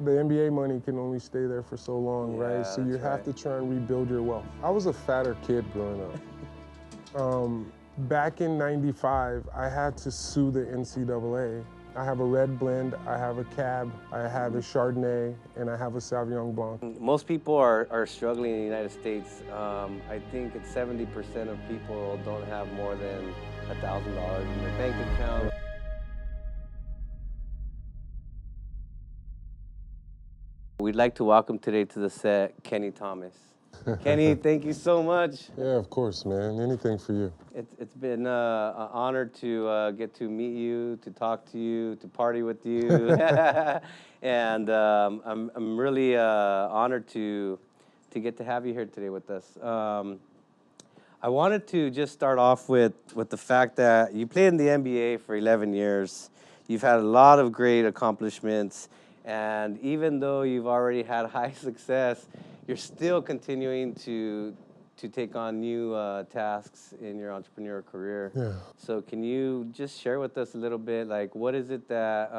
the NBA money can only stay there for so long, Yeah, right? So you that's have right. to try and rebuild your wealth. I was a fatter kid growing up. Back in '95, I had to sue the NCAA. I have a red blend, I have a cab, I have a Chardonnay, and I have a Sauvignon Blanc. Most people are struggling in the United States. I think it's 70% of people don't have more than $1,000 in their bank account. We'd like to welcome today to the set Kenny Thomas. Kenny, thank you so much. Yeah, of course, man. Anything for you. It's been an honor to get to meet you, to talk to you, to party with you, and I'm really honored to get to have you here today with us. I wanted to just start off with the fact that you played in the NBA for 11 years. You've had a lot of great accomplishments, and even though you've already had high success, you're still continuing to take on new tasks in your entrepreneurial career. Yeah. So can you just share with us a little bit, like, what is it that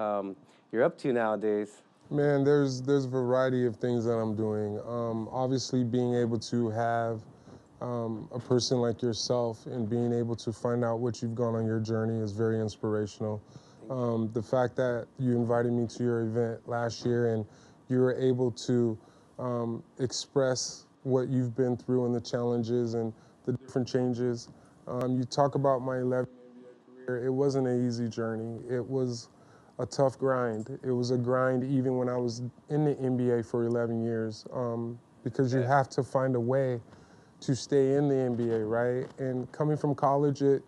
you're up to nowadays? Man, there's a variety of things that I'm doing. Obviously, being able to have a person like yourself and being able to find out what you've gone on your journey is very inspirational. The fact that you invited me to your event last year and you were able to express what you've been through and the challenges and the different changes. You talk about my 11 NBA career. It wasn't an easy journey. It was a tough grind. It was a grind even when I was in the NBA for 11 years because you have to find a way to stay in the NBA, right? And coming from college, it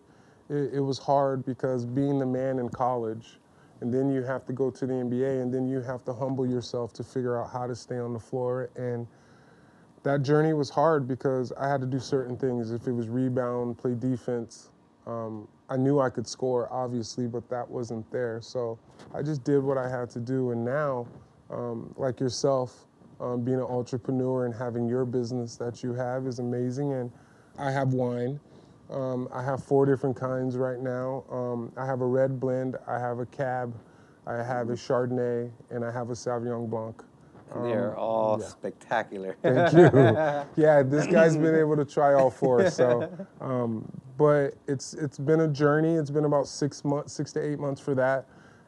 was hard because being the man in college, and then you have to go to the NBA, and then you have to humble yourself to figure out how to stay on the floor. And that journey was hard because I had to do certain things. If it was rebound, play defense, I knew I could score, obviously, but that wasn't there. So I just did what I had to do. And now, like yourself, being an entrepreneur and having your business that you have is amazing. And I have wine. I have 4 different kinds right now. I have a red blend, I have a cab, I have a Chardonnay, and I have a Sauvignon Blanc. They're all yeah. spectacular. Thank you. Yeah, this guy's been able to try all 4. So, but it's been a journey. It's been about 6 to 8 months for that.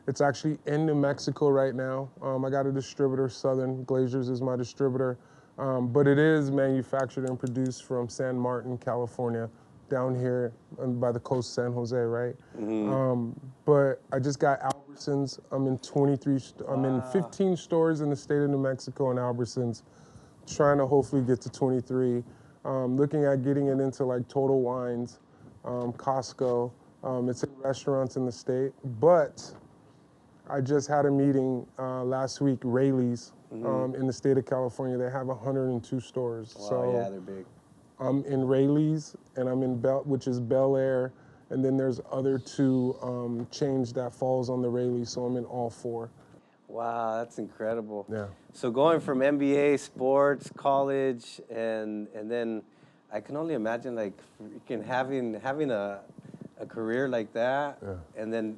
It's actually in New Mexico right now. I got a distributor, Southern Glaciers is my distributor, but it is manufactured and produced from San Martin, California, down here by the coast, San Jose, right? But I just got Albertsons. I'm in 23. I'm in 15 stores in the state of New Mexico and Albertsons, trying to hopefully get to 23. Looking at getting it into like Total Wines, Costco. It's in restaurants in the state, but I just had a meeting last week, Rayleigh's, in the state of California. They have 102 stores. Wow, So yeah, they're big. I'm in Rayleigh's, and I'm in which is Bel Air, and then there's other 2 chains that falls on the Rayleigh's, so I'm in all 4. Wow, that's incredible. Yeah. So going from NBA, sports, college, and then I can only imagine like freaking having a career like that, and then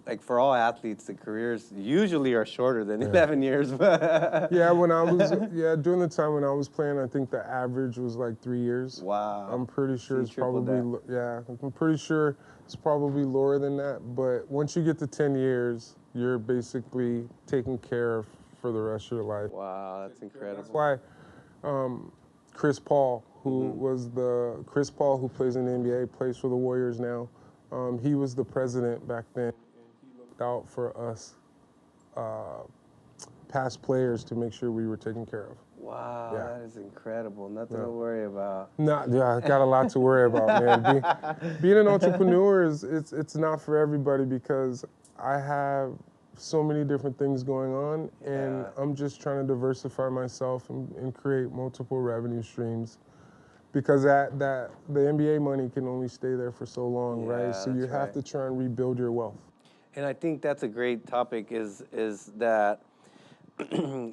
like for all athletes, the careers usually are shorter than 11 years. Yeah, when I was during the time when I was playing, I think the average was like 3 years. Wow. I'm pretty sure So you it's tripled probably I'm pretty sure it's probably lower than that. But once you get to 10 years, you're basically taken care of for the rest of your life. Wow, that's incredible. That's why Chris Paul, who Chris Paul, who plays in the NBA, plays for the Warriors now. He was the president back then, and he looked out for us past players to make sure we were taken care of. Wow, Yeah. that is incredible. Nothing to worry about. I got a lot to worry about, man. Being an entrepreneur it's not for everybody because I have so many different things going on, and I'm just trying to diversify myself and create multiple revenue streams. Because the NBA money can only stay there for so long, right? So you have to try and rebuild your wealth. And I think that's a great topic is that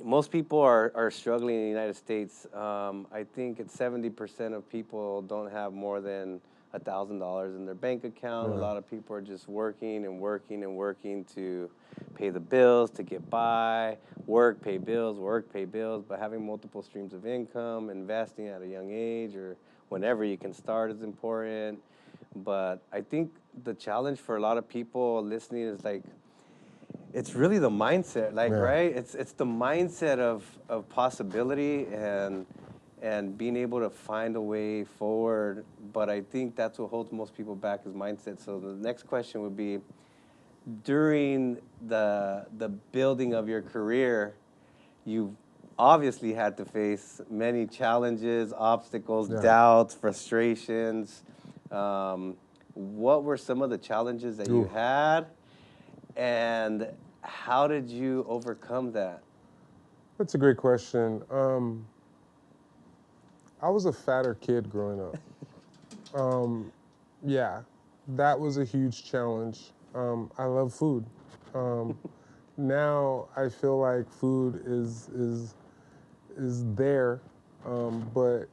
most people are struggling in the United States. I think it's 70% of people don't have more than $1,000 in their bank account. Yeah. A lot of people are just working and working and working to pay the bills, to get by, work, pay bills, but having multiple streams of income, investing at a young age or whenever you can start is important. But I think the challenge for a lot of people listening is like, it's really the mindset, like, Yeah. right? It's the mindset of possibility and being able to find a way forward. But I think that's what holds most people back is mindset. So the next question would be, during the building of your career, you've obviously had to face many challenges, obstacles, Yeah. doubts, frustrations. What were some of the challenges that you Oof. had, and how did you overcome that? That's a great question. I was a fatter kid growing up. Yeah, that was a huge challenge. I love food. Now I feel like food is there, but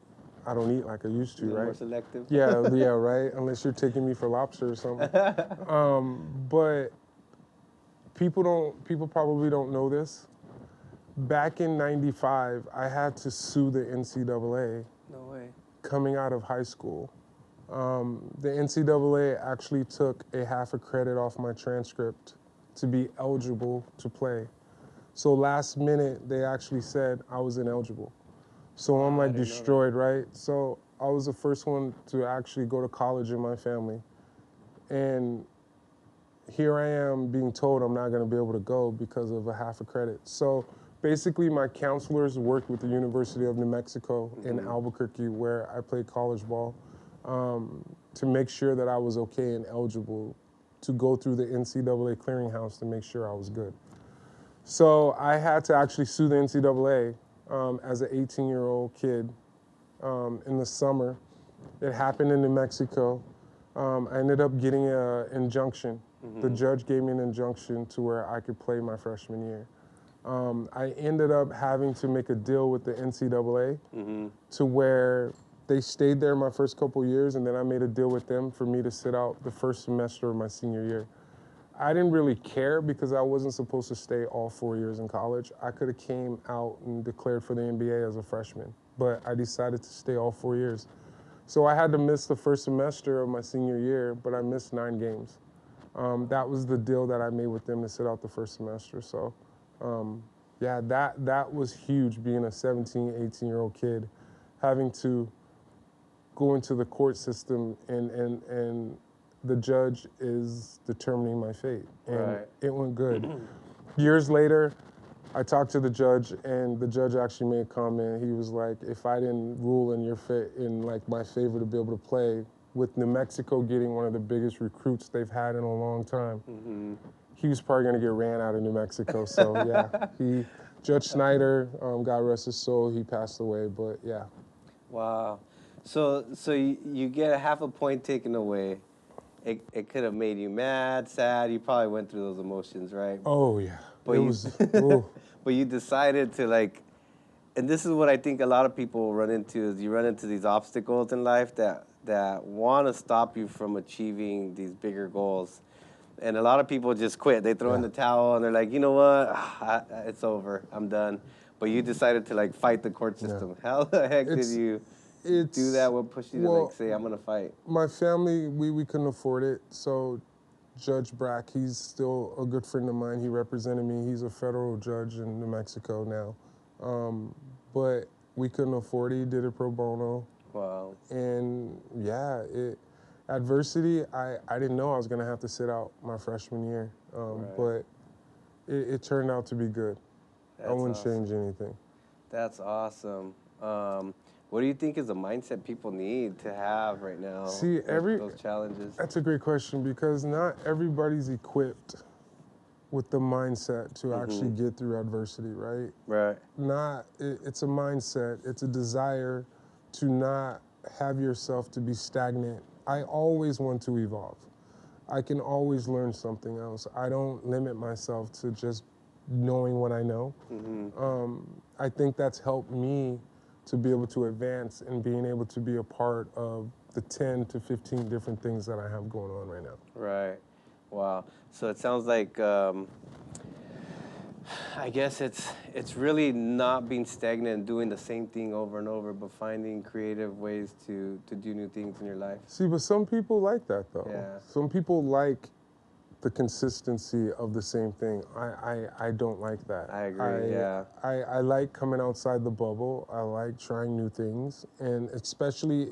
I don't eat like I used to, A little more right? selective? Yeah, right. Unless you're taking me for lobster or something. But people probably don't know this. Back in '95, I had to sue the NCAA No way. coming out of high school. The NCAA actually took a half a credit off my transcript to be eligible to play. So last minute, they actually said I was ineligible. So I'm I like didn't know that. destroyed, right? So I was the first one to actually go to college in my family. And here I am being told I'm not going to be able to go because of a half a credit. So basically, my counselors worked with the University of New Mexico in Albuquerque, where I played college ball, to make sure that I was okay and eligible to go through the NCAA clearinghouse to make sure I was good. So I had to actually sue the NCAA as an 18-year-old kid in the summer. It happened in New Mexico. I ended up getting an injunction. The judge gave me an injunction to where I could play my freshman year. I ended up having to make a deal with the NCAA to where they stayed there my first couple years, and then I made a deal with them for me to sit out the first semester of my senior year. I didn't really care because I wasn't supposed to stay all 4 years in college. I could have came out and declared for the NBA as a freshman, but I decided to stay all 4 years. So I had to miss the first semester of my senior year, but I missed 9 games. That was the deal that I made with them to sit out the first semester. So yeah, that was huge, being a 17, 18-year-old kid, having to go into the court system and the judge is determining my fate. And Right. it went good. Years later, I talked to the judge, and the judge actually made a comment. He was like, if I didn't rule in like my favor to be able to play, with New Mexico getting one of the biggest recruits they've had in a long time, he was probably going to get ran out of New Mexico. So yeah, Judge Snyder, God rest his soul, he passed away. But yeah. Wow. So you get a half a point taken away. It could have made you mad, sad. You probably went through those emotions, right? Oh yeah. But It you, was. Oh. but you decided to, like, and this is what I think a lot of people run into, is you run into these obstacles in life that want to stop you from achieving these bigger goals. And a lot of people just quit. They throw in the towel and they're like, you know what, it's over, I'm done. But you decided to, like, fight the court system. How the heck did you do that? What pushed you to, like, say, I'm gonna fight? My family, we couldn't afford it, so Judge Brack, he's still a good friend of mine. He represented me. He's a federal judge in New Mexico now. But we couldn't afford it. He did it pro bono. Wow. And yeah, adversity, I didn't know I was going to have to sit out my freshman year. But it turned out to be good. I wouldn't change anything. That's awesome. What do you think is the mindset people need to have right now? See, those challenges. That's a great question, because not everybody's equipped with the mindset to actually get through adversity, right? Right. It's a mindset. It's a desire to not have yourself to be stagnant. I always want to evolve. I can always learn something else. I don't limit myself to just knowing what I know. I think that's helped me to be able to advance and being able to be a part of the 10 to 15 different things that I have going on right now. Right. Wow. So it sounds like I guess it's really not being stagnant and doing the same thing over and over, but finding creative ways to do new things in your life. See, but some people like that though. Yeah. Some people like the consistency of the same thing. I don't like that. I agree, yeah. I like coming outside the bubble. I like trying new things, and especially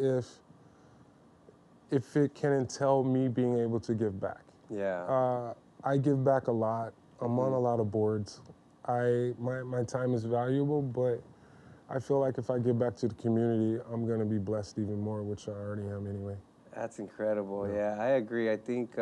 if it can entail me being able to give back. Yeah. I give back a lot. I'm on a lot of boards. My time is valuable, but I feel like if I give back to the community, I'm going to be blessed even more, which I already am anyway. That's incredible. Yeah, I agree. I think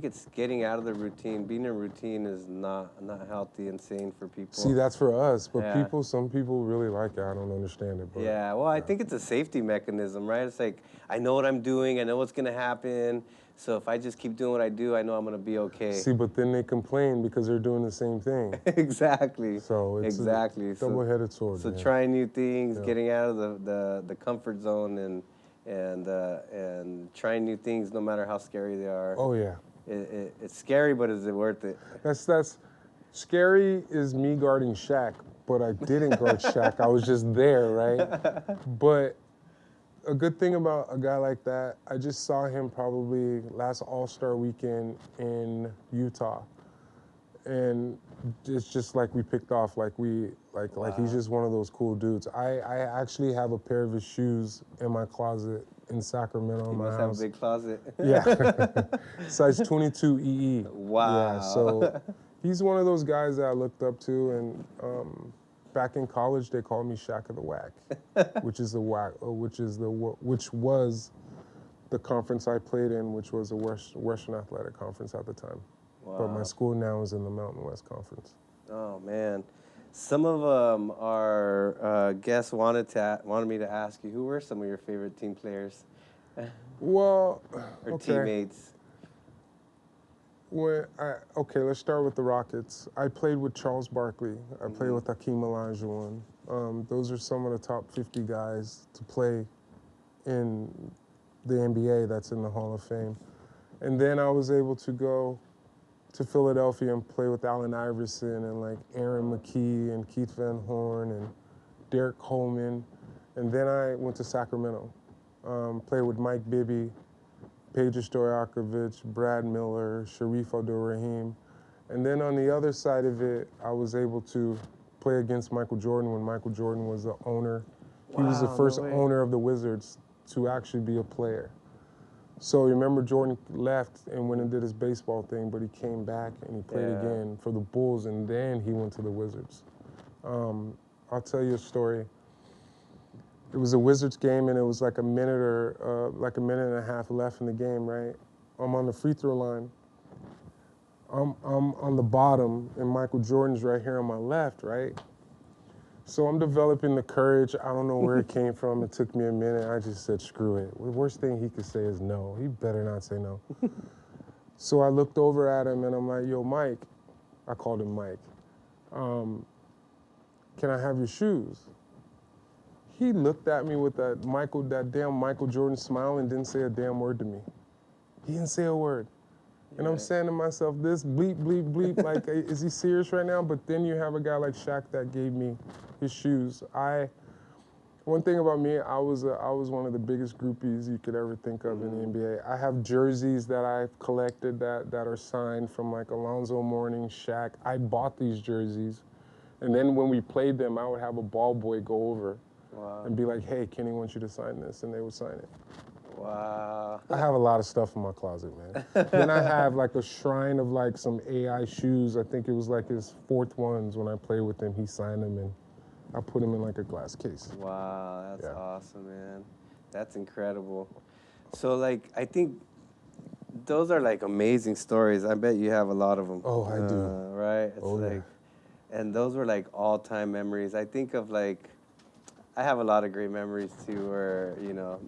it's getting out of the routine. Being in a routine is not healthy and sane for people. See, that's for us, but Yeah. some people really like it. I don't understand it. But, Yeah, well, I think it's a safety mechanism, right? It's like, I know what I'm doing, I know what's gonna happen, so if I just keep doing what I do, I know I'm gonna be okay. See, but then they complain because they're doing the same thing. Exactly. So it's exactly. a double-headed sword. So man. trying new things, getting out of the comfort zone, and trying new things, no matter how scary they are. Oh yeah. It's scary, but is it worth it? That's scary is me guarding Shaq, but I didn't guard Shaq. I was just there, right? But a good thing about a guy like that, I just saw him probably last All-Star weekend in Utah. And it's just like we picked off, like he's just one of those cool dudes. I actually have a pair of his shoes in my closet in Sacramento in my Must house. have a big closet. Yeah, size 22 EE. Wow. Yeah, so he's one of those guys that I looked up to, and back in college they called me Shaq of the WAC, which was the conference I played in, which was a Western Athletic Conference at the time. Wow. But my school now is in the Mountain West Conference. Oh man, some of our guests wanted me to ask you, who were some of your favorite team players? Well, or okay. teammates? Okay, let's start with the Rockets. I played with Charles Barkley. I played with Hakeem Olajuwon. Those are some of the top 50 guys to play in the NBA that's in the Hall of Fame. And then I was able to go to Philadelphia and play with Allen Iverson and like Aaron McKee and Keith Van Horn and Derek Coleman. And then I went to Sacramento, played with Mike Bibby, Peja Stojakovic, Brad Miller, Sharif Abdul-Rahim. And then on the other side of it, I was able to play against Michael Jordan when Michael Jordan was the owner. He was the first owner of the Wizards to actually be a player. So remember, Jordan left and went and did his baseball thing, but he came back and he played again for the Bulls, and then he went to the Wizards. I'll tell you a story. It was a Wizards game, and it was like a minute and a half left in the game, right? I'm on the free throw line. I'm on the bottom, and Michael Jordan's right here on my left, right? So I'm developing the courage. I don't know where it came from. It took me a minute. I just said, screw it. The worst thing he could say is no. He better not say no. So I looked over at him, and I'm like, yo, Mike. I called him Mike. Can I have your shoes? He looked at me with that damn Michael Jordan smile and didn't say a damn word to me. He didn't say a word. And I'm saying to myself, this bleep, bleep, bleep, like, is he serious right now? But then you have a guy like Shaq that gave me his shoes. One thing about me, I was one of the biggest groupies you could ever think of in the NBA. I have jerseys that I've collected that are signed from like Alonzo Mourning, Shaq. I bought these jerseys. And then when we played them, I would have a ball boy go over and be like, hey, Kenny wants you to sign this, and they would sign it. Wow. I have a lot of stuff in my closet, man. Then I have like a shrine of like some AI shoes. I think it was like his fourth ones when I played with him. He signed them and I put them in like a glass case. Wow, that's awesome, man. That's incredible. So like, I think those are like amazing stories. I bet you have a lot of them. Oh, I do. Right? It's yeah. and those were like all-time memories. I think of like, I have a lot of great memories too, where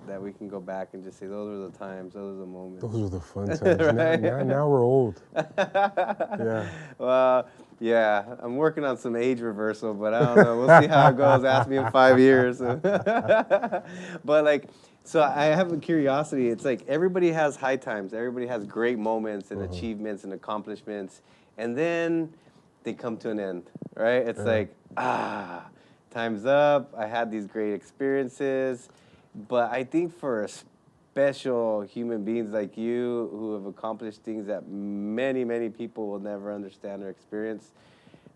that we can go back and just say those were the times, those were the moments. Those were the fun times. Now we're old. Yeah. Well, yeah, I'm working on some age reversal, but I don't know. We'll see how it goes. Ask me in 5 years. But like, so I have a curiosity. It's like everybody has high times. Everybody has great moments and achievements and accomplishments, and then they come to an end, right? It's like, time's up. I had these great experiences. But I think for special human beings like you who have accomplished things that many, many people will never understand or experience,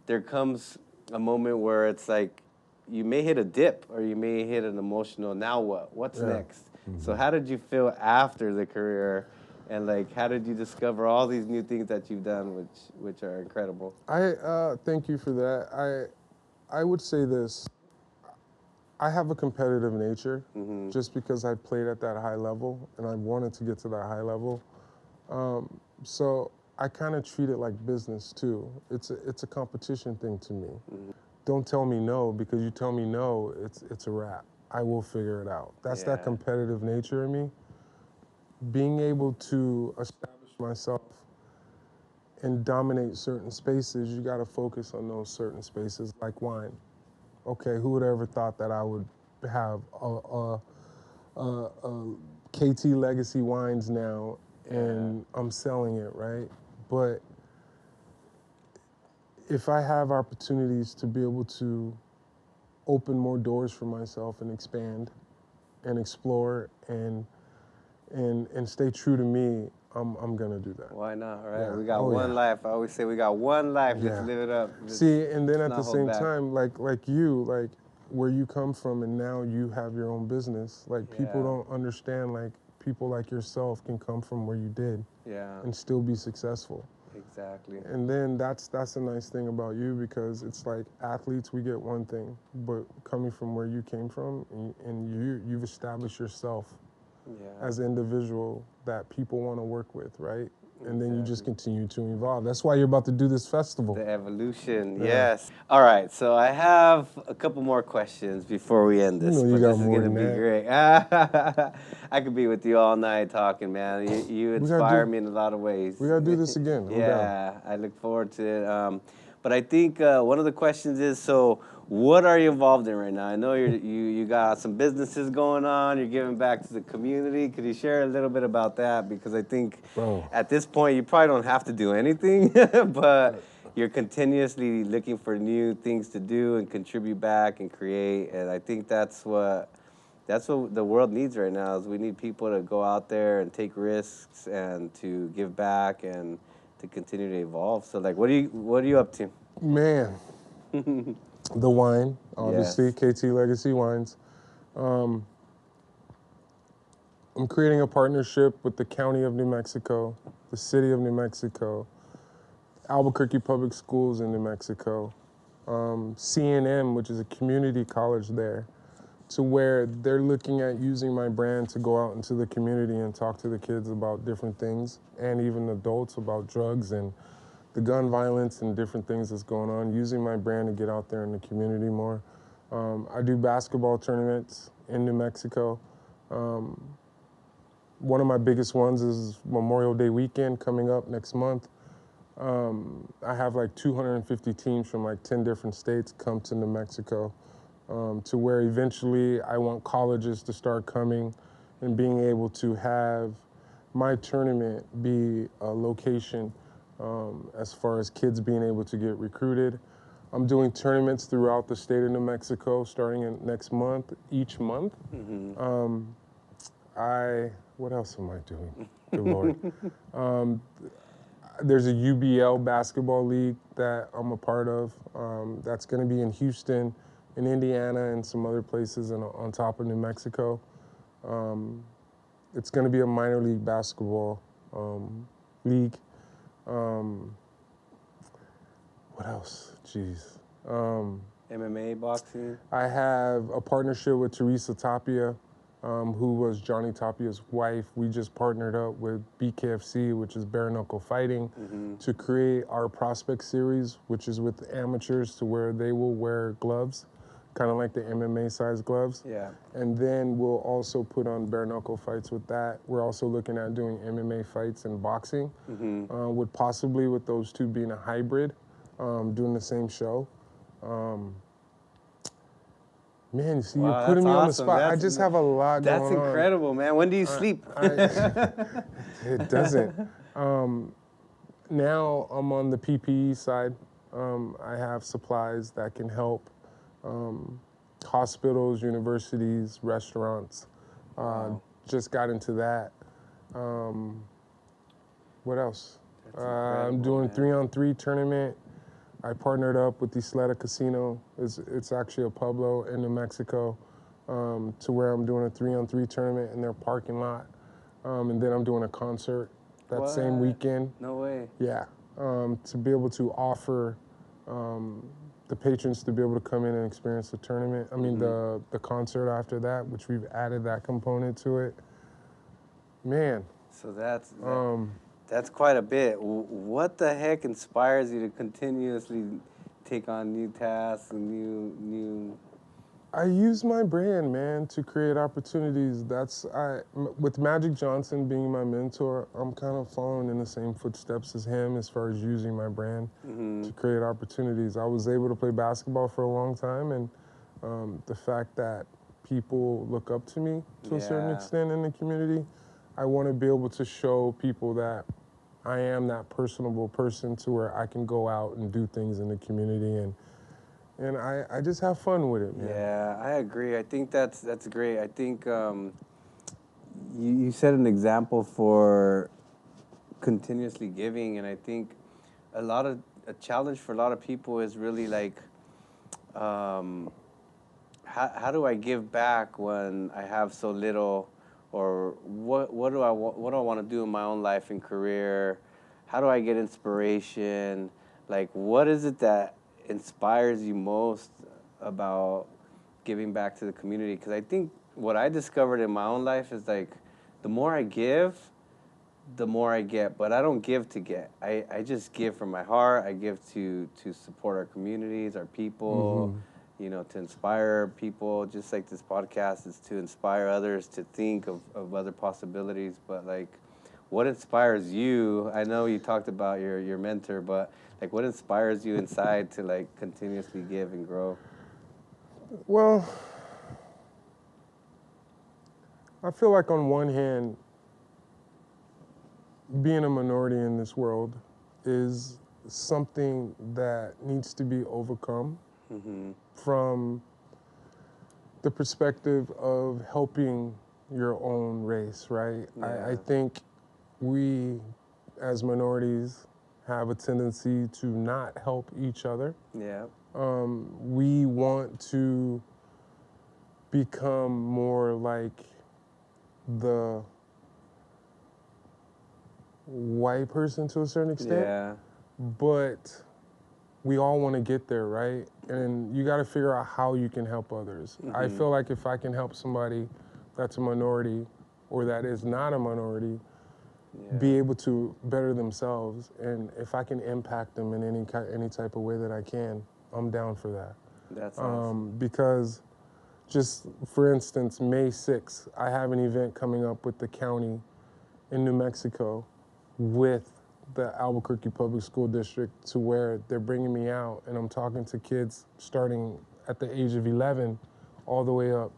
there comes a moment where it's like you may hit a dip or you may hit an emotional, now what? What's next? So how did you feel after the career? And like, how did you discover all these new things that you've done, which are incredible? I thank you for that. I would say this. I have a competitive nature just because I played at that high level and I wanted to get to that high level. So I kind of treat it like business too. It's a competition thing to me. Don't tell me no, because you tell me no, it's a wrap. I will figure it out. That's that competitive nature in me. Being able to establish myself and dominate certain spaces, you got to focus on those certain spaces, like wine. Okay, who would ever thought that I would have KT Legacy wines now, and I'm selling it, right? But if I have opportunities to be able to open more doors for myself and expand and explore and stay true to me, I'm gonna do that. Why not, right? Yeah. We got one life. I always say we got one life. Let's live it up. See, and then at not the hold same back. time, like you, like where you come from, and now you have your own business. Like people don't understand. Like people like yourself can come from where you did, and still be successful. Exactly. And then that's a nice thing about you, because it's like athletes, we get one thing, but coming from where you came from, and you've established yourself as an individual that people want to work with, right? And then you just continue to evolve. That's why you're about to do this festival. The evolution, yes. All right, so I have a couple more questions before we end this. You know you but got this is more gonna than be that. great. I could be with you all night talking, man. You inspire me in a lot of ways. We gotta do this again. I look forward to it. But I think one of the questions is, so what are you involved in right now? I know you got some businesses going on. You're giving back to the community. Could you share a little bit about that? Because I think at this point you probably don't have to do anything, but you're continuously looking for new things to do and contribute back and create. And I think that's what the world needs right now. Is we need people to go out there and take risks and to give back and to continue to evolve. So like, what are you up to? Man, the wine, obviously, KT Legacy Wines. I'm creating a partnership with the County of New Mexico, the City of New Mexico, Albuquerque Public Schools in New Mexico, CNM, which is a community college there, to where they're looking at using my brand to go out into the community and talk to the kids about different things, and even adults about drugs and the gun violence and different things that's going on, using my brand to get out there in the community more. I do basketball tournaments in New Mexico. One of my biggest ones is Memorial Day weekend coming up next month. I have like 250 teams from like 10 different states come to New Mexico, to where eventually I want colleges to start coming and being able to have my tournament be a location as far as kids being able to get recruited. I'm doing tournaments throughout the state of New Mexico starting in next month, each month. What else am I doing? Good Lord. There's a UBL basketball league that I'm a part of. That's going to be in Houston, in Indiana, and some other places on top of New Mexico. It's going to be a minor league basketball league. What else? Jeez. MMA, boxing? I have a partnership with Teresa Tapia, who was Johnny Tapia's wife. We just partnered up with BKFC, which is Bare Knuckle Fighting, to create our Prospect Series, which is with amateurs, to where they will wear gloves kind of like the MMA size gloves. Yeah. And then we'll also put on bare knuckle fights with that. We're also looking at doing MMA fights and boxing, with possibly with those two being a hybrid, doing the same show. Man, you see, you're Wow, putting that's me on the awesome. spot. I just have a lot going That's on. incredible, man. When do you sleep? It doesn't. Now I'm on the PPE side. I have supplies that can help hospitals, universities, restaurants. Just got into that. What else? I'm doing 3-on-3 tournament. I partnered up with the Isleta Casino. It's actually a pueblo in New Mexico, to where I'm doing a 3-on-3 tournament in their parking lot. And then I'm doing a concert that same weekend. No way. Yeah, to be able to offer the patrons to be able to come in and experience the tournament. I mean, the concert after that, which we've added that component to it. Man. So that's quite a bit. What the heck inspires you to continuously take on new tasks and new? I use my brand, man, to create opportunities. With Magic Johnson being my mentor, I'm kind of following in the same footsteps as him as far as using my brand to create opportunities. I was able to play basketball for a long time, and the fact that people look up to me to a certain extent in the community, I want to be able to show people that I am that personable person to where I can go out and do things in the community, and I just have fun with it, man. Yeah, I agree. I think that's great. I think you set an example for continuously giving, and I think a challenge for a lot of people is really like, how do I give back when I have so little, or what do I want to do in my own life and career? How do I get inspiration? Like, what is it that inspires you most about giving back to the community? Because I think what I discovered in my own life is like, the more I give, the more I get, but I don't give to get. I just give from my heart. I give to support our communities, our people, you know, to inspire people, just like this podcast is to inspire others to think of other possibilities. But like, what inspires you? I know you talked about your mentor, but like, what inspires you inside to like continuously give and grow? Well, I feel like on one hand, being a minority in this world is something that needs to be overcome from the perspective of helping your own race, right? Yeah. I think we, as minorities, have a tendency to not help each other. Yeah. We want to become more like the white person to a certain extent. Yeah. But we all want to get there, right? And you got to figure out how you can help others. I feel like if I can help somebody that's a minority or that is not a minority be able to better themselves, and if I can impact them in any type of way that I can, I'm down for that. That's awesome. Because just for instance, May 6th, I have an event coming up with the county in New Mexico with the Albuquerque Public School District, to where they're bringing me out and I'm talking to kids starting at the age of 11 all the way up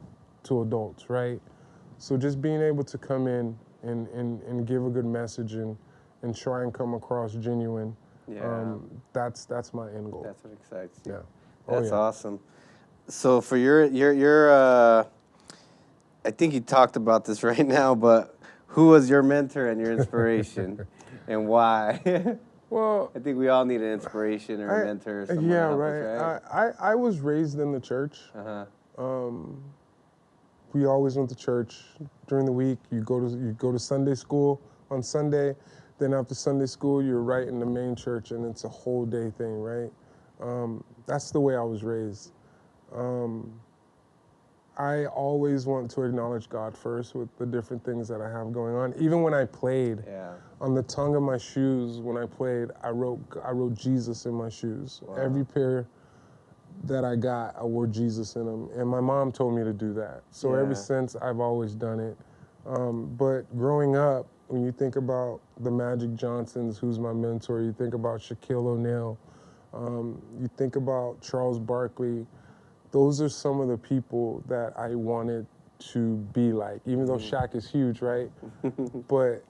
to adults, right? So just being able to come in and give a good message and try and come across genuine, that's my end goal. That's what excites you. Yeah. That's awesome. So for your I think you talked about this right now, but who was your mentor and your inspiration, and why? Well, I think we all need an inspiration or a mentor or someone to help us, right? I was raised in the church. We always went to church during the week. You go to Sunday school on Sunday, then after Sunday school, you're right in the main church, and it's a whole day thing, right? That's the way I was raised. I always want to acknowledge God first with the different things that I have going on. Even when I played, on the tongue of my shoes, when I played, I wrote Jesus in my shoes. Wow. Every pair that I got, I wore Jesus in them. And my mom told me to do that. So ever Yeah. since, I've always done it. But growing up, when you think about the Magic Johnsons, who's my mentor, you think about Shaquille O'Neal, you think about Charles Barkley, those are some of the people that I wanted to be like, even though Shaq is huge, right? But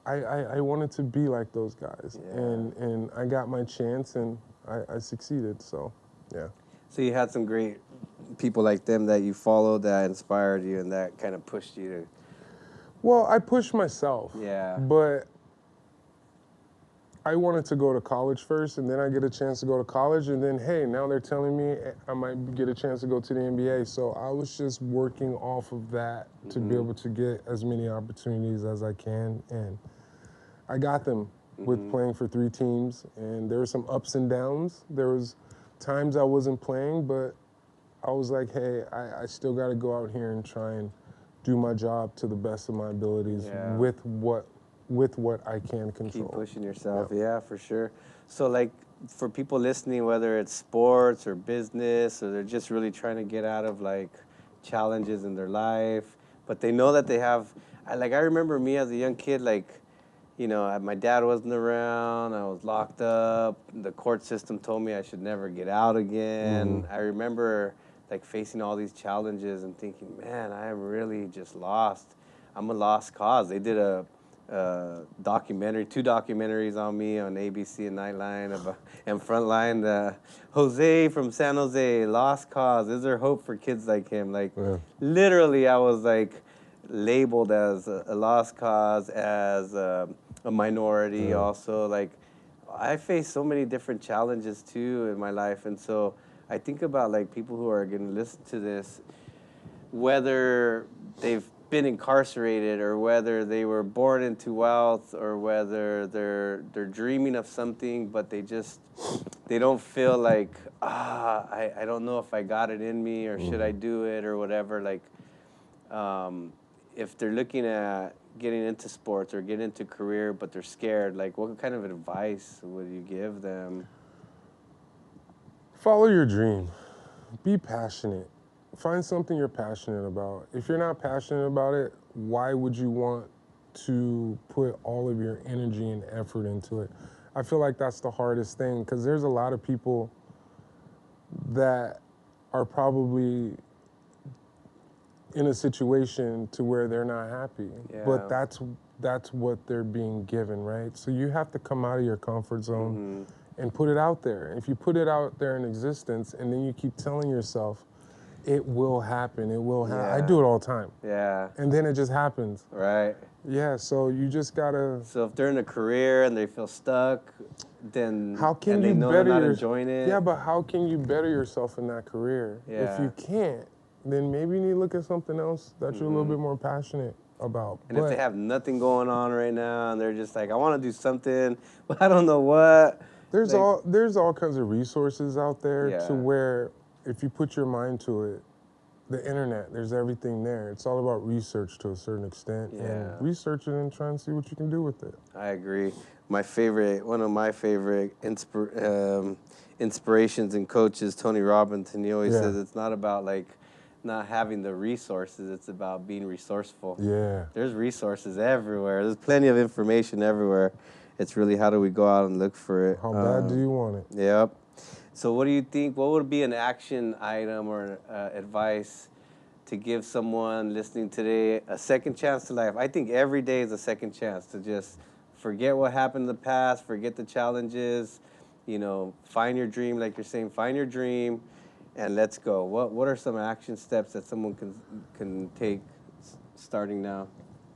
I wanted to be like those guys. Yeah. And I got my chance and I succeeded, so yeah. So you had some great people like them that you followed that inspired you and that kind of pushed you to. Well, I pushed myself. Yeah. But I wanted to go to college first, and then I get a chance to go to college, and then, hey, now they're telling me I might get a chance to go to the NBA. So I was just working off of that to be able to get as many opportunities as I can, and I got them with playing for 3 teams, and there were some ups and downs. There was times I wasn't playing, but I was like, hey, I still got to go out here and try and do my job to the best of my abilities Yeah. with what I can control. Keep pushing yourself. Yeah, for sure. So, like, for people listening, whether it's sports or business, or they're just really trying to get out of, like, challenges in their life, but they know that they have, I remember me as a young kid, like, you know, my dad wasn't around, I was locked up, the court system told me I should never get out again. I remember, like, facing all these challenges and thinking, man, I am really just lost. I'm a lost cause. They did a documentary, 2 documentaries on me on ABC and Nightline and Frontline. Jose from San Jose, lost cause. Is there hope for kids like him? Like, literally, I was like labeled as a lost cause, as a minority. Also, like, I faced so many different challenges too in my life, and so I think about, like, people who are going to listen to this, whether they've been incarcerated or whether they were born into wealth or whether they're dreaming of something but they don't feel like I don't know if I got it in me or should I do it or whatever, like if they're looking at getting into sports or getting into career but they're scared, like what kind of advice would you give them? Follow your dream. Be passionate. Find something you're passionate about. If you're not passionate about it, why would you want to put all of your energy and effort into it? I feel like that's the hardest thing, because there's a lot of people that are probably in a situation to where they're not happy. Yeah. But that's what they're being given, right? So you have to come out of your comfort zone and put it out there. If you put it out there in existence and then you keep telling yourself, it will happen, it will happen. I do it all the time. Yeah. And then it just happens. Right. Yeah, so you just gotta... So if they're in a career and they feel stuck, then how can they you know better they're not enjoying it. Yeah, but how can you better yourself in that career? Yeah. If you can't, then maybe you need to look at something else that you're a little bit more passionate about. And if they have nothing going on right now and they're just like, I want to do something, but I don't know what. There's like, there's all kinds of resources out there Yeah. to where if you put your mind to it, the internet, there's everything there. It's all about research to a certain extent. Yeah. And research it and try and see what you can do with it. I agree. One of my favorite inspirations and coaches, Tony Robbins, he always says it's not about like not having the resources, it's about being resourceful. Yeah. There's resources everywhere. There's plenty of information everywhere. It's really how do we go out and look for it. How bad do you want it? Yep. So what do you think, what would be an action item or advice to give someone listening today a second chance to life? I think every day is a second chance to just forget what happened in the past, forget the challenges, you know, find your dream, like you're saying, find your dream, and let's go. What are some action steps that someone can take starting now?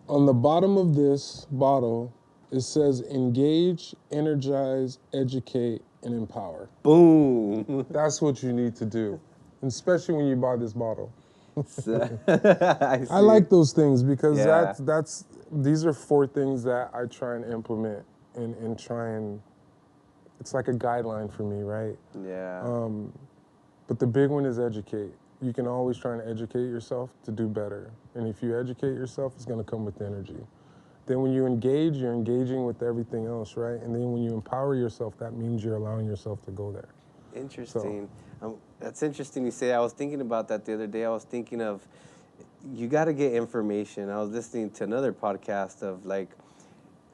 On the bottom of this bottle, it says engage, energize, educate, and empower. Boom. That's what you need to do, especially when you buy this bottle. I like those things because Yeah. these are 4 things that I try and implement and try and, it's like a guideline for me, right? Yeah. But the big one is educate. You can always try and educate yourself to do better. And if you educate yourself, it's gonna come with energy. Then when you engage, you're engaging with everything else, right? And then when you empower yourself, that means you're allowing yourself to go there. Interesting. That's interesting you say. I was thinking about that the other day. I was thinking of you got to get information. I was listening to another podcast of like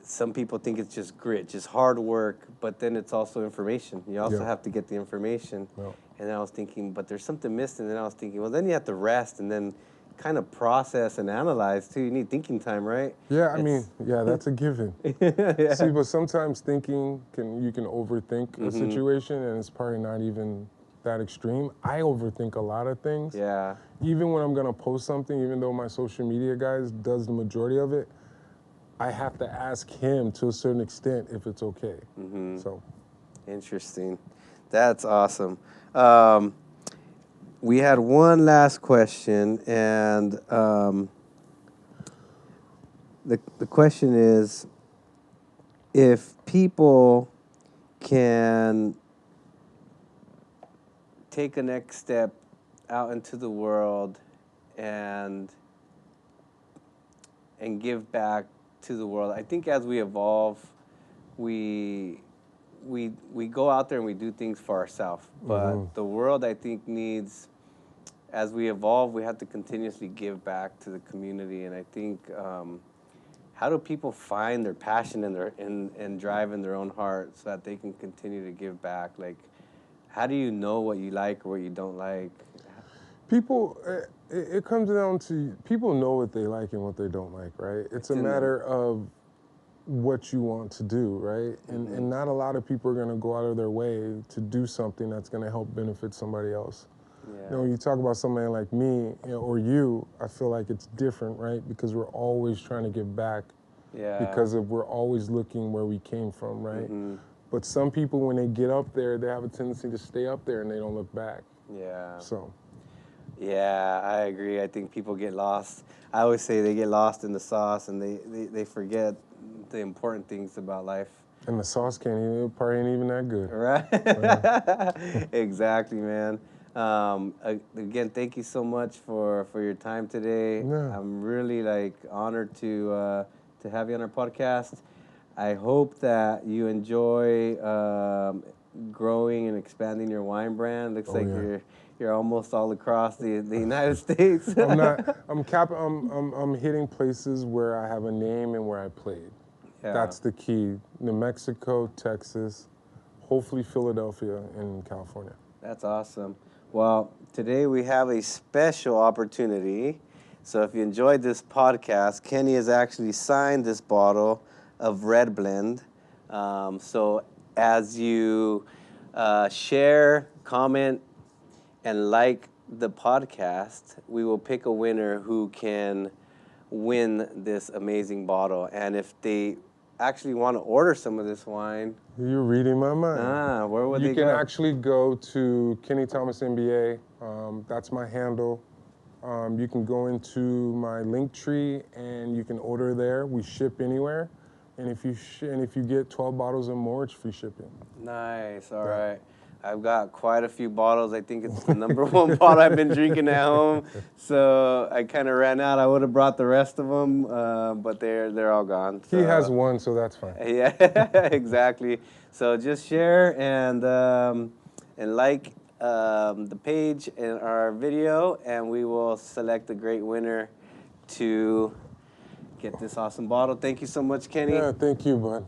some people think it's just grit, just hard work, but then it's also information. You also Yeah. have to get the information. Yeah. And then I was thinking, but there's something missing. And then I was thinking, well, then you have to rest and then kind of process and analyze too. You need thinking time, right? Yeah, I mean, yeah, that's a given. Yeah. See, but sometimes thinking you can overthink a situation, and it's probably not even that extreme. I overthink a lot of things. Yeah. Even when I'm gonna post something, even though my social media guys does the majority of it, I have to ask him to a certain extent if it's okay. So, Interesting. That's awesome. We had one last question, and the question is, if people can take a next step out into the world and give back to the world. I think as we evolve, we go out there and we do things for ourselves. But the world, I think, needs, as we evolve, we have to continuously give back to the community. And I think, how do people find their passion and drive in their own heart so that they can continue to give back? Like, how do you know what you like or what you don't like? people, it comes down to people know what they like and what they don't like, right? It's a matter of what you want to do, right? And not a lot of people are going to go out of their way to do something that's going to help benefit somebody else. Yeah. You know, when you talk about somebody like me, you know, or you, I feel like it's different, right? Because we're always trying to give back. Yeah. Because we're always looking where we came from, right? But some people, when they get up there, they have a tendency to stay up there and they don't look back. Yeah. So. Yeah, I agree. I think people get lost. I always say they get lost in the sauce and they forget the important things about life. And the sauce probably ain't even that good. Right? Yeah. Exactly, man. Again, thank you so much for your time today. Yeah. I'm really honored to have you on our podcast. I hope that you enjoy growing and expanding your wine brand. Looks like you're almost all across the United States. I'm not. I'm hitting places where I have a name and where I played. Yeah. That's the key. New Mexico, Texas, hopefully Philadelphia, and California. That's awesome. Well, today we have a special opportunity. So if you enjoyed this podcast, Kenny has actually signed this bottle of Red Blend. So as you share, comment, and like the podcast, we will pick a winner who can win this amazing bottle. And if they actually want to order some of this wine, you're reading my mind. Where would they go? You can actually go to Kenny Thomas MBA. That's my handle. You can go into my link tree and you can order there. We ship anywhere, and if you get 12 bottles or more, it's free shipping. Nice. All right. I've got quite a few bottles. I think it's the number one bottle I've been drinking at home. So I kind of ran out. I would have brought the rest of them, but they're all gone. So. He has one, so that's fine. Yeah, exactly. So just share and like the page and our video, and we will select a great winner to get this awesome bottle. Thank you so much, Kenny. Yeah, thank you, bud.